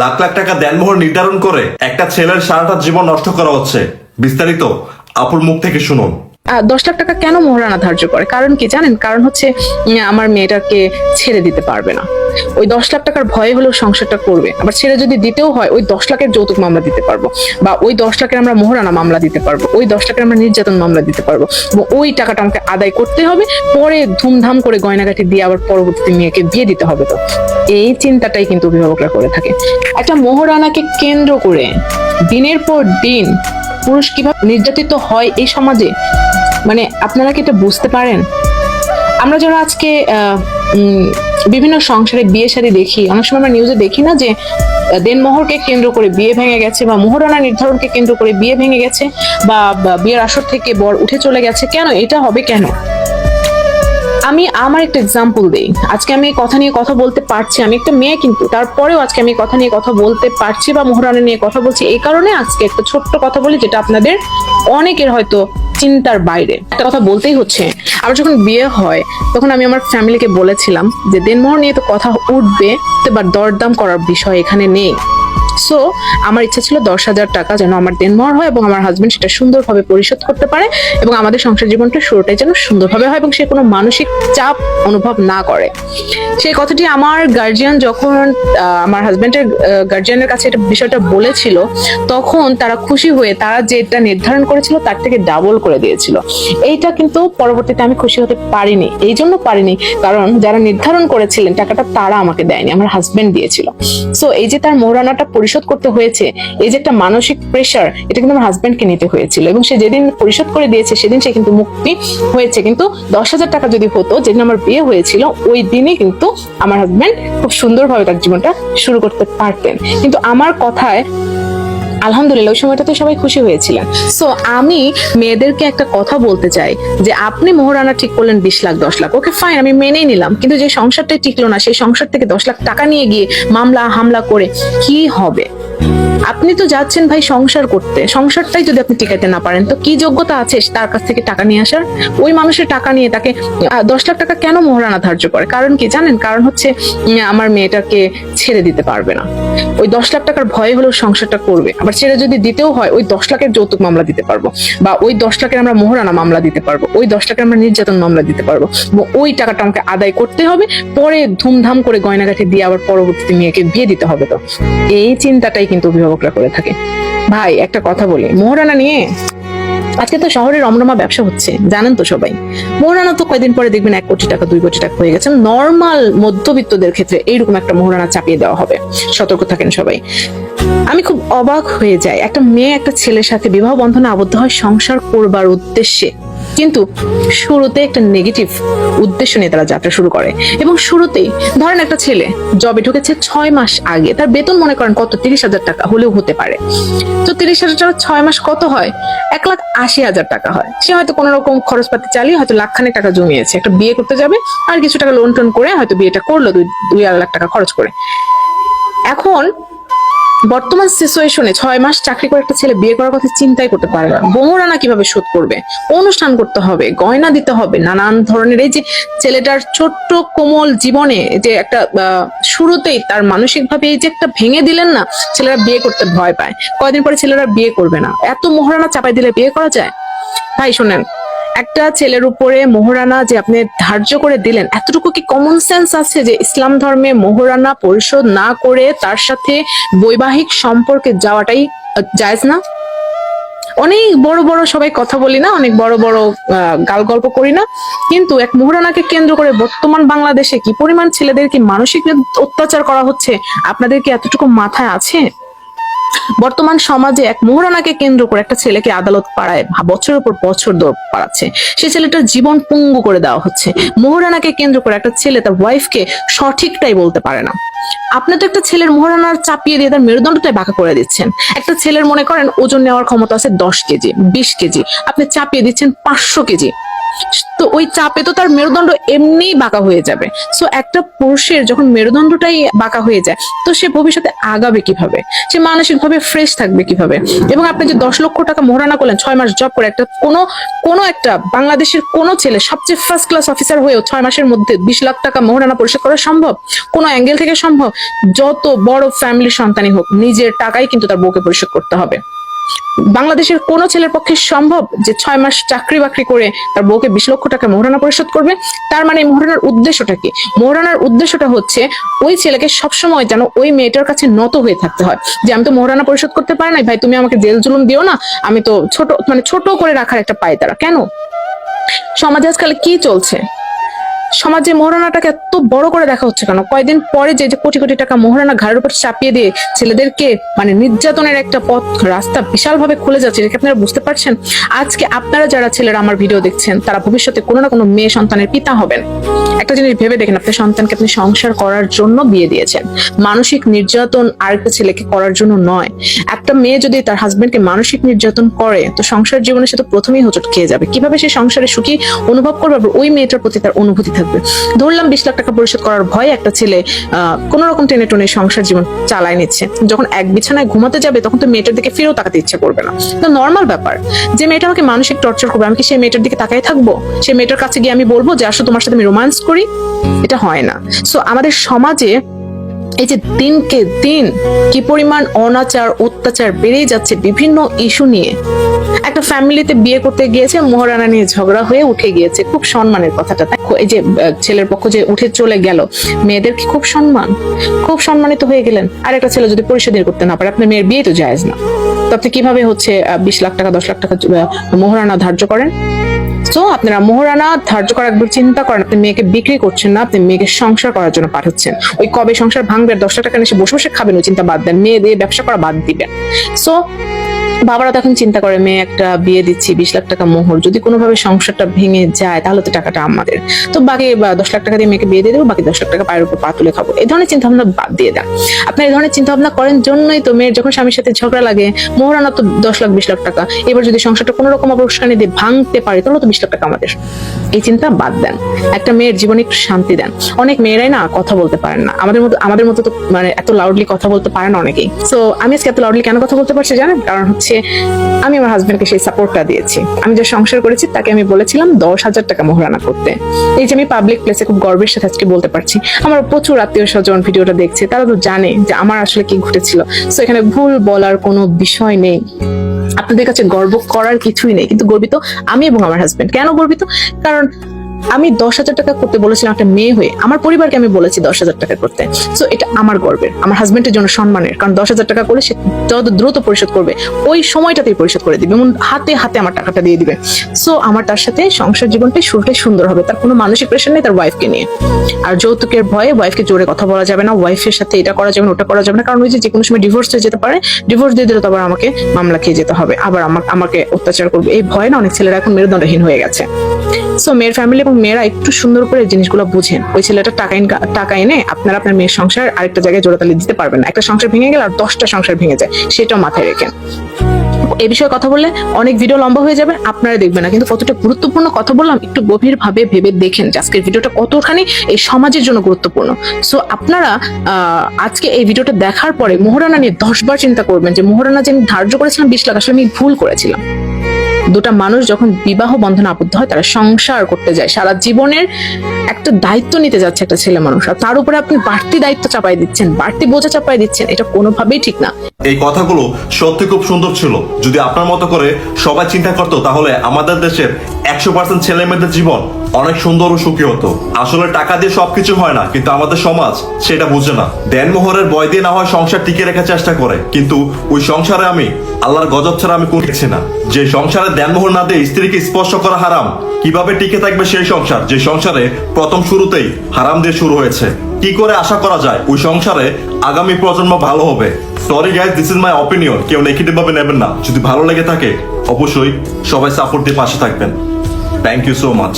লাখ লাখ টাকা দেনমোহর নির্ধারণ করে একটা ছেলের সারাটা জীবন নষ্ট করা হচ্ছে। বিস্তারিত আপুর মুখ থেকে শুনুন। 10 লাখ টাকা কেন মোহরানা ধার্য করে? কারণ কি জানেন? কারণ হচ্ছে আমার মেয়েটাকে ছেড়ে দিতে পারবে না। ওই 10 লাখ টাকার ভয়ে হলেও সংসারটা করবে। আবার ছেড়ে যদি দিতেও হয়, ওই 10 লাখের যৌতুক মামলা দিতে পারবো, বা ওই 10 লাখের আমরা মোহরানা মামলা দিতে পারবো, ওই 10 লাখের আমরা নির্যাতন মামলা দিতে পারবো, এবং ওই টাকাটা আমাকে আদায় করতে হবে। পরে ধুমধাম করে গয়নাগাটি দিয়ে আবার পরবর্তীতে মেয়েকে বিয়ে দিতে হবে। তো এই চিন্তাটাই কিন্তু অভিভাবকরা করে থাকে। একটা মোহরানাকে কেন্দ্র করে দিনের পর দিন পুরুষ কিভাবে নির্যাতিত হয় এই সমাজে, মানে আপনারা কি এটা বুঝতে পারেন? আমরা যারা আজকে বিভিন্ন সংসারে বিয়ে শাদী দেখি, অনেক সময় আমরা নিউজে দেখি না যে দেনমোহরকে কেন্দ্র করে বিয়ে ভেঙে গেছে, বা মোহরানা নির্ধারণকে কেন্দ্র করে বিয়ে ভেঙে গেছে, বা বিয়ের আসর থেকে বর উঠে চলে গেছে। কেন এটা হবে? কেন? আমি আমার একটা এক্সাম্পল দেই। আজকে আমি কথা নিয়ে কথা বলতে পারছি, আমি একটা মেয়ে, কিন্তু তারপরেও আজকে আমি কথা নিয়ে কথা বলতে পারছি বা মোহরানা নিয়ে কথা বলছি এই কারণে আজকে একটা ছোট্ট কথা বলি, যেটা আপনাদের অনেকের হয়তো চিন্তার বাইরে। একটা কথা বলতেই হচ্ছে, আমার যখন বিয়ে হয় তখন আমি আমার ফ্যামিলিকে বলেছিলাম যে দেনমোহর নিয়ে তো কথা উঠবে, এবার দরদাম করার বিষয় এখানে নেই। সো আমার ইচ্ছা ছিল 10,000 টাকা যেন আমার দেনমোহর হয়, এবং আমার হাজবেন্ড সেটা সুন্দরভাবে পরিশোধ করতে পারে, এবং আমাদের সংসার জীবনটা শুরুটাই যেন সুন্দরভাবে হয়, এবং সে কোনো মানসিক চাপ অনুভব না করে। সেই কথাটি আমার গার্জিয়ান যখন আমার হাজবেন্ডের গার্জিয়ানের কাছে এটা বিষয়টা বলেছিল, তখন তারা খুশি হয়ে তারা যেটা নির্ধারণ করেছিল তার থেকে ডাবল করে দিয়েছিল। এইটা কিন্তু পরবর্তীতে আমি খুশি হতে পারিনি। এই জন্য পারিনি কারণ যারা নির্ধারণ করেছিলেন টাকাটা তারা আমাকে দেয়নি, আমার হাজবেন্ড দিয়েছিল। সো এই যে তার মোহরানাটা পরিশোধ করতে হয়েছে, এই যে একটা মানসিক প্রেশার, এটা কিন্তু আমার হাজবেন্ডকে নিতে হয়েছিল, এবং সে যেদিন পরিশোধ করে দিয়েছে সেদিন সে কিন্তু মুক্তি হয়েছে। কিন্তু 10,000 টাকা যদি হতো যেদিন আমার বিয়ে হয়েছিল, ওই দিনে কিন্তু আমার হাজবেন্ড খুব সুন্দরভাবে তার জীবনটা শুরু করতে পারতেন। কিন্তু আমার কথায় আলহামদুলিল্লাহ ওই সময়টাতে সবাই খুশি হয়েছিলেন। সো আমি মেয়েদেরকে একটা কথা বলতে চাই যে আপনি মোহরানা ঠিক করলেন 20 লাখ 10 লাখ, ওকে ফাইন, আমি মেনেই নিলাম, কিন্তু যে সংসারটাই টিকলো না, সেই সংসার থেকে 10 লাখ টাকা নিয়ে গিয়ে মামলা হামলা করে কি হবে? আপনি তো যাচ্ছেন ভাই সংসার করতে, সংসারটাই যদি আপনি টিকাইতে না পারেন তো কি যোগ্যতা আছে তার কাছ থেকে টাকা নিয়ে আসার? ওই মানুষের টাকা নিয়ে তাকে 10 লাখ টাকা কেন মোহরানা ধার্য করে? কারণ কি জানেন? কারণ হচ্ছে আমার মেয়েটাকে ছেড়ে দিতে পারবে না। ওই 10 লাখ টাকার ভয়ে হলেও সংসারটা করবে। আবার ছেড়ে যদি দিতেও হয়, ওই 10 লাখের যৌতুক মামলা দিতে পারবো, বা ওই 10 লাখের আমরা মোহরানা মামলা দিতে পারবো, ওই 10 লাখের আমরা নির্যাতন মামলা দিতে পারবো, এবং ওই টাকাটা আমাকে আদায় করতে হবে। পরে ধুমধাম করে গয়নাগাটি দিয়ে আবার পরবর্তীতে মেয়েকে বিয়ে দিতে হবে। তো এই চিন্তাটাই কিন্তু অভিভাবকরা করে থাকে। ভাই একটা কথা বলি, মোহরানা নিয়ে আজকে তো শহরে রমরমা ব্যবসা হচ্ছে, জানেন তো সবাই। মোহরানা তো কয়েকদিন পরে দেখবেন 1 কোটি টাকা 2 কোটি টাকা হয়ে গেছে। নর্মাল মধ্যবিত্তদের ক্ষেত্রে এইরকম একটা মোহরানা চাপিয়ে দেওয়া হবে। সতর্ক থাকেন সবাই। আমি খুব অবাক হয়ে যাই, একটা মেয়ে একটা ছেলের সাথে বিবাহ বন্ধনে আবদ্ধ হয় সংসার করবার উদ্দেশ্যে, কিন্তু শুরুতে একটা নেগেটিভ উদ্দেশ্য নিয়ে তারা যাত্রা শুরু করে। এবং শুরুতেই ধরেন একটা ছেলে জবে ঢুকেছে 6 মাস আগে, তার বেতন মনে করেন কত 30,000 টাকা হলেও হতে পারে। তো 30,000 টাকা 6 মাস কত হয়? 1,80,000 টাকা হয়। সে হয়তো কোন রকম খরচপাতি চালিয়ে হয়তো লাখখানেক টাকা জমিয়েছে, একটা বিয়ে করতে যাবে, আর কিছু টাকা লোন টোন করে হয়তো বিয়েটা করলো 2-2.5 লাখ টাকা খরচ করে। এখন বর্তমান সিচুয়েশনে 6 মাস চাকরি করে একটা ছেলে বিয়ে করার কথা চিন্তাই করতে পারে না। মোহরানা কিভাবে শোধ করবে? অনুষ্ঠান করতে হবে, গয়না দিতে হবে, নানান ধরনের। এই যে ছেলেটার ছোট্ট কোমল জীবনে যে একটা শুরুতেই তার মানসিক ভাবে এই যে একটা ভেঙে দিলেন না, ছেলেরা বিয়ে করতে ভয় পায়। কয়দিন পরে ছেলেরা বিয়ে করবে না। এত মোহরানা চাপাই দিলে বিয়ে করা যায়? ভাই শোনেন, একটা ছেলের উপরে মোহরানা যে আপনি ধার্য করে দিলেন, এতটুকু কি কমন সেন্স আছে যে ইসলাম ধর্মে মোহরানা পরিশোধ না করে তার সাথে বৈবাহিক সম্পর্কে যাওয়াটাই জায়েজ না? অনেক বড় বড় সবাই কথা বলি না, অনেক বড় বড় গাল গল্প করি না, কিন্তু এক মোহরানাকে কেন্দ্র করে বর্তমান বাংলাদেশে কি পরিমাণ ছেলেদেরকে মানসিক অত্যাচার করা হচ্ছে, আপনাদের কি এতটুকু মাথায় আছে? বর্তমান সমাজে এক মোহরানাকে কেন্দ্র করে একটা ছেলেকে আদালত পাড়ায় বছরের পর বছর দৌড় পাড়াচ্ছে, সে ছেলেটার জীবন পঙ্গু করে দেওয়া হচ্ছে। মোহরানাকে কেন্দ্র করে একটা ছেলে তার ওয়াইফকে সঠিকটাই বলতে পারে না। আপনি তো একটা ছেলের মোহরানার চাপিয়ে দিয়ে তার মেরুদণ্ডটাই বাঁকা করে দিচ্ছেন। একটা ছেলের মনে করেন ওজন নেওয়ার ক্ষমতা আছে 10 কেজি 20 কেজি, আপনি চাপিয়ে দিচ্ছেন 500 কেজি। তো ওই চাপে তো তার মেরুদণ্ড এমনিই বাঁকা হয়ে যাবে। সো একটা পুরুষের যখন মেরুদণ্ডটাই বাঁকা হয়ে যায়, তো সে ভবিষ্যতে আগাবে কিভাবে, সে মানসিকভাবে ফ্রেশ থাকবে কিভাবে? এবং আপনি যে 10 লক্ষ টাকা মোহরানা করলেন 6 মাস জব করে, একটা কোনো একটা বাংলাদেশের কোনো ছেলে সবচেয়ে ফার্স্ট ক্লাস অফিসার হয়েও 6 মাসের মধ্যে 20 লাখ টাকা মোহরানা পরিশোধ করা সম্ভব? কোনো অ্যাঙ্গেল থেকে সম্ভব? যত বড় ফ্যামিলির সন্তানই হোক, নিজের টাকাই কিন্তু তার বউকে পরিশোধ করতে হবে। বাংলাদেশের কোন ছেলের পক্ষে সম্ভব যে 6 মাস চাকরি বাকরি করে তার বউকে 20 লক্ষ টাকা মোহরানা পরিশোধ করবে? তার মানে মোহরানার উদ্দেশ্যটা কি? মোহরানার উদ্দেশ্যটা হচ্ছে ওই ছেলেকে সবসময় যেন ওই মেয়েটার কাছে নত হয়ে থাকতে হয়, যে আমি তো মোহরানা পরিশোধ করতে পারি না, ভাই তুমি আমাকে জেল জুলুম দিও না, আমি তো ছোট করে রাখার একটা পায়তারা। কেন? সমাজে আজকাল কি চলছে? সমাজে মোহরানাটাকে এত বড় করে দেখা হচ্ছে কেন? কয়েকদিন পরে যে কোটি কোটি টাকা মোহরানা ঘাড়ের উপর চাপিয়ে দিয়ে ছেলেদেরকে নির্যাতনের একটা পথ রাস্তা বিশাল ভাবে খুলে যাচ্ছে, এটা কি আপনারা বুঝতে পারছেন? আজকে আপনারা যারা ছেলেরা আমার ভিডিও দেখছেন, তারা ভবিষ্যতে কোনো না কোনো মেয়ে সন্তানের পিতা হবেন। একটা জিনিস ভেবে দেখেন, আপনার সন্তানকে আপনি সংসার করার জন্য বিয়ে দিয়েছেন, মানসিক নির্যাতন আরেকটা ছেলেকে করার জন্য নয়। একটা মেয়ে যদি তার হাজবেন্ডকে মানসিক নির্যাতন করে, তো সংসার জীবনে সে তো প্রথমেই হোঁচট খেয়ে যাবে। কিভাবে সে সংসারে সুখী অনুভব করবে? ওই মেয়েটার প্রতি তার অনুভূতি থাকবে। ধরলাম 20 লাখ টাকা পরিশোধ করার ভয়ে একটা ছেলে কোন রকম টেনে টনে সংসার জীবন চালায় নিচ্ছে, যখন এক বিছানায় ঘুমাতে যাবে তখন তো মেয়েটার দিকে ফিরেও তাকাতে ইচ্ছা করবে না। তো নর্মাল ব্যাপার, যে মেয়েটা আমাকে মানসিক টর্চার করবে, আমি কি সেই মেয়েটার দিকে তাকাই থাকবো? সেই মেয়েটার কাছে গিয়ে আমি বলবো যে আসলে তোমার সাথে আমি রোমান্স করি? এটা হয় না। সো আমাদের সমাজে এই যে দিনকে দিন কি পরিমাণ অনাচার অত্যাচার বেড়েই যাচ্ছে বিভিন্ন ইস্যু নিয়ে। একটা ফ্যামিলিতে বিয়ে করতে গিয়েছে, মোহরানা নিয়ে ঝগড়া হয়ে উঠে গিয়েছে, খুব সম্মানের কথাটা। এই যে ছেলের পক্ষ যে উঠে চলে গেল, মেয়েদের কি খুব সম্মানিত হয়ে গেলেন। আর একটা ছেলে যদি পরিশোধ করতে না পারে, আপনার মেয়ের বিয়ে তো জায়েজ না, তো আপনি কিভাবে 20 লাখ টাকা 10 লাখ টাকা মোহরানা ধার্য করেন? তো আপনারা মোহরানা ধার্য করার একবার চিন্তা করেন। আপনি মেয়েকে বিক্রি করছেন না, আপনি মেয়েকে সংসার করার জন্য পাঠাচ্ছেন। ওই কবে সংসার ভাঙবে, 10 লাখ টাকা নিয়ে বসে বসে খাবেন, ওই চিন্তা বাদ দেন, মেয়ে দিয়ে ব্যবসা করা বাদ দিবেন। সো বাবারা তখন চিন্তা করে, মেয়ে একটা বিয়ে দিচ্ছি, 20 লাখ টাকা মোহর, যদি কোনোভাবে সংসারটা ভেঙে যায় তাহলে তো টাকাটা আমাদের, তো বাকি 10 লাখ টাকা দিয়ে মেয়েকে বিয়ে দিয়ে দেবো, বাকি 10 লাখ টাকা পায়ের উপর পা তুলে খাবো। এই ধরনের চিন্তা ভাবনা বাদ দিয়ে দেন। আপনার এই ধরনের চিন্তা ভাবনা করেন জন্যই তো মেয়ের যখন স্বামীর সাথে ঝগড়া লাগে, মোহরানা তো 10 লাখ 20 লাখ টাকা, এবার যদি সংসারটা কোনো রকম অবস্থানে দিয়ে ভাঙতে পারে তাহলে তো 20 লাখ টাকা আমাদের। এই চিন্তা বাদ দেন, একটা মেয়ের জীবনে একটু শান্তি দেন। অনেক মেয়েরাই না কথা বলতে পারেন না, আমাদের মতো তো এত লাউডলি কথা বলতে পারে না অনেকেই। সো আমি আজকে এত লাউডলি কেন কথা বলতে পারছি জানেন? কারণ হচ্ছে আমি আমার হাজবেন্ডকে সেই সাপোর্টটা দিয়েছি। আমি যে সংসার করেছি তাকে আমি বলেছিলাম 10,000 টাকা মোহরানা করতে। এই যে আমি পাবলিক প্লেসে খুব গর্বের সাথে আজকে বলতে পারছি, আমার প্রচুর আত্মীয় স্বজন ভিডিওটা দেখছে, তারা তো জানে যে আমার আসলে কি ঘটেছিল। সো এখানে ভুল বলার কোনো বিষয় নেই, আপনাদের কাছে গর্ব করার কিছুই নেই। কিন্তু গর্বিত আমি এবং আমার হাজবেন্ড। কেন গর্বিত? কারণ আমি 10,000 টাকা করতে বলেছিলাম একটা মেয়ে হয়ে, আমার পরিবারকে আমি বলেছি 10,000 টাকা করতে। সো এটা আমার গর্বের, আমার হাজবেন্ডের জন্য সম্মানের। কারণ 10,000 টাকা করলে সে যত দ্রুত পরিশোধ করবে, ওই সময়টাতেই পরিশোধ করে দিবে এবং হাতে হাতে আমার টাকাটা দিয়ে দিবে। সো আমার তার সাথে সংসার জীবনটাই শুরুটাই সুন্দর হবে, তার কোনো মানসিক প্রেশার নেই তার ওয়াইফকে নিয়ে। আর যৌতুকের ভয়ে ওয়াইফকে জোরে কথা বলা যাবে না, ওয়াইফের সাথে এটা করা যাবে না, ওটা করা যাবে না, কারণ ওই যে কোনো সময় ডিভোর্স হয়ে যেতে পারে, ডিভোর্স দিয়ে দিলে তো আবার আমাকে মামলা খেয়ে যেতে হবে, আবার আমাকে অত্যাচার করবে। এই ভয়ে না অনেক ছেলেরা এখন মেরুদণ্ডহীন হয়ে গেছে। সো মেয়ের ফ্যামিলি এবং মেয়েরা একটু সুন্দর করে জিনিসগুলো বুঝেন। ওই ছেলেটা টাকা এনে আপনার মেয়ের সংসার আরেকটা জায়গায় জোড়াতালি দিতে পারবেন না। একটা সংসার ভেঙে গেলে আর 10টা সংসার ভেঙে যায়, সেটাও মাথায় রেখেন। এই বিষয়ে কথা বললে অনেক ভিডিও লম্বা হয়ে যাবে, আপনারা দেখবেন না, কিন্তু কতটা গুরুত্বপূর্ণ কথা বললাম একটু গভীর ভাবে ভেবে দেখেন যে আজকের ভিডিওটা কতখানি এই সমাজের জন্য গুরুত্বপূর্ণ। সো আপনারা আজকে এই ভিডিওটা দেখার পরে মোহরানা নিয়ে 10 বার চিন্তা করবেন যে মোহরানা যে আমি ধার্য করেছিলাম 20 লাখ, আসলে আমি ভুল করেছিলাম। দুটা মানুষ যখন বিবাহ বন্ধনে আবদ্ধ হয়, তারা সংসার করতে যায়, সারা জীবনের একটা দায়িত্ব নিতে যাচ্ছে একটা ছেলে মানুষ, আর তার উপরে আপনি বাড়তি দায়িত্ব চাপাই দিচ্ছেন, বাড়তি বোঝা চাপাই দিচ্ছেন, এটা কোনোভাবেই ঠিক না। এই কথাগুলো সত্যি খুব সুন্দর ছিল। যদি আপনার মতো করে সবাই চিন্তা করতো, তাহলে আমাদের দেশের 100% ছেলে মেয়েদের জীবন অনেক সুন্দর ও সুখী হতো। আসলে টাকা দিয়ে সবকিছু হয় না, কিন্তু আমাদের সমাজ সেটা বুঝে না। দেনমোহরের ভয় দিয়ে না হয় সংসার টিকে রাখার চেষ্টা করে, কিন্তু ওই সংসারে আমি আল্লাহর গজব ছাড়া আমি কোনো দেখছি না। যে সংসারে দেনমোহর না দিয়ে স্ত্রীকে স্পর্শ করা হারাম, কিভাবে টিকে থাকবে সেই সংসার যে সংসারে প্রথম শুরুতেই হারাম দিয়ে শুরু হয়েছে? কি করে আশা করা যায় ওই সংসারে আগামী প্রজন্ম ভালো হবে? Sorry guys, this is my opinion, কেউ নেগেটিভ ভাবে নেবেন না। যদি ভালো লেগে থাকে অবশ্যই সবাই সাপোর্ট দিয়ে পাশে থাকবেন। Thank you so much.